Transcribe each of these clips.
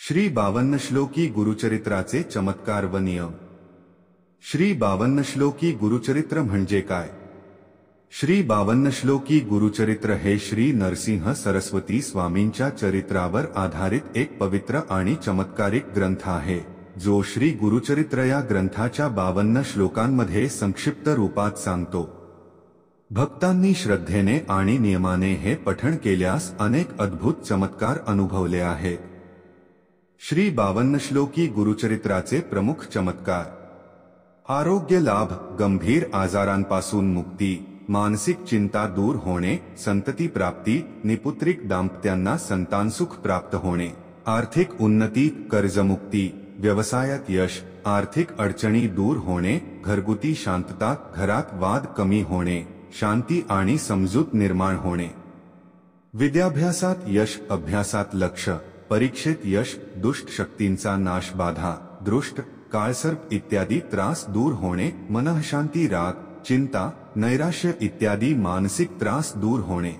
श्री 52 श्लोकी गुरुचरित्राचे चमत्कार व नियम। श्री 52 श्लोकी गुरुचरित्र म्हणजे काय? श्री 52 श्लोकी गुरुचरित्र हे श्री नरसिंह सरस्वती स्वामींच्या चरित्रावर आधारित एक पवित्र आणि चमत्कारिक ग्रंथ आहे, जो श्री गुरुचरित्र या ग्रंथाच्या 52 श्लोकांमध्ये संक्षिप्त रूपात सांगतो। भक्तांनी श्रद्धेने आणि नियमाने हे पठण केल्यास अनेक अद्भुत चमत्कार अनुभवले आहेत। श्री 52 श्लोकी गुरुचरित्राचे प्रमुख चमत्कार: आरोग्य लाभ, गंभीर आजारांपासून मुक्ती, मानसिक चिंता दूर होणे, संतती प्राप्ती, निपुत्रिक दाम्पत्यांना संतानसुख प्राप्त होणे, आर्थिक उन्नती, कर्जमुक्ती, व्यवसायात यश, आर्थिक अडचणी दूर होणे, घरगुती शांतता, घरात वाद कमी होणे, शांती आणि समजूत निर्माण होणे, विद्याभ्यासात यश, अभ्यासात लक्ष, परीक्षेत यश, दुष्ट शक्तींचा नाश, बाधा, दृष्ट, काळसर्प इत्यादी त्रास दूर होणे, मनःशांती, राग, चिंता, नैराश्य इत्यादी मानसिक त्रास दूर होणे।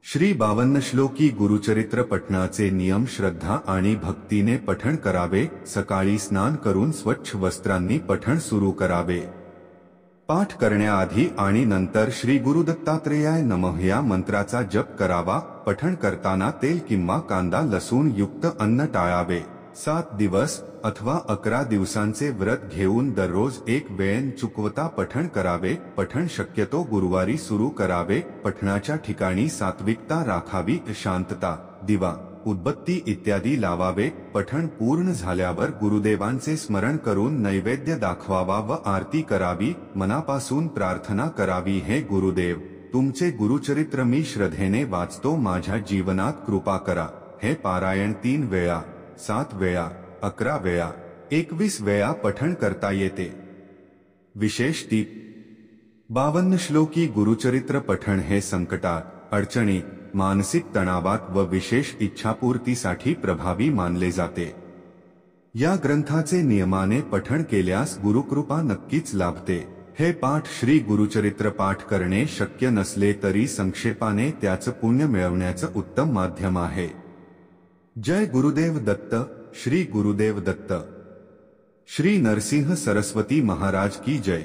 श्री 52 श्लोकी गुरुचरित्र पठणाचे नियम: श्रद्धा आणि भक्तीने पठण करावे, सकाळी स्नान करून स्वच्छ वस्त्रांनी पठण सुरू करावे। पाठ करण्याआधी आणि नंतर श्री गुरु दत्तात्रेयाय नमः या मंत्राचा जप करावा। पठण करताना तेल किंवा कांदा लसूण युक्त अन्न टाळावे। 7 दिवस अथवा 11 दिवसांचे व्रत घेऊन दररोज एक वेळ चुकवता पठण करावे। पठण शक्यतो गुरुवारी सुरू करावे। पठणाच्या ठिकाणी सात्विकता राखावी, शांतता, दिवा, उदबत्ती इत्यादी लावावे। पठण पूर्ण झाल्यावर गुरुदेवांचे स्मरण करून नैवेद्य दाखवावा व आरती करावी, मनापासून प्रार्थना करावी, हे गुरुदेव, तुमचे गुरुचरित्र मी श्रद्धेने वाचतो, माझ्या जीवनात कृपा करा। हे पारायण 3 वेळा, 7 वेळा, 11 वेळा, 21 वेळा पठण करता येते। विशेष टीप: 52 श्लोकी गुरुचरित्र पठण हे संकटात, अडचणीत, मानसिक तणावात व विशेष इच्छापूर्तीसाठी प्रभावी मानले जाते। या ग्रंथाचे नियमाने पठण केल्यास गुरुकृपा नक्कीच लाभते। हे पाठ श्री गुरुचरित्र पाठ करणे शक्य नसले तरी संक्षेपाने त्याचं पुण्य मिळवण्याचं उत्तम माध्यम आहे। जय गुरुदेव दत्त। श्री गुरुदेव दत्त। श्री नरसिंह सरस्वती महाराज की जय।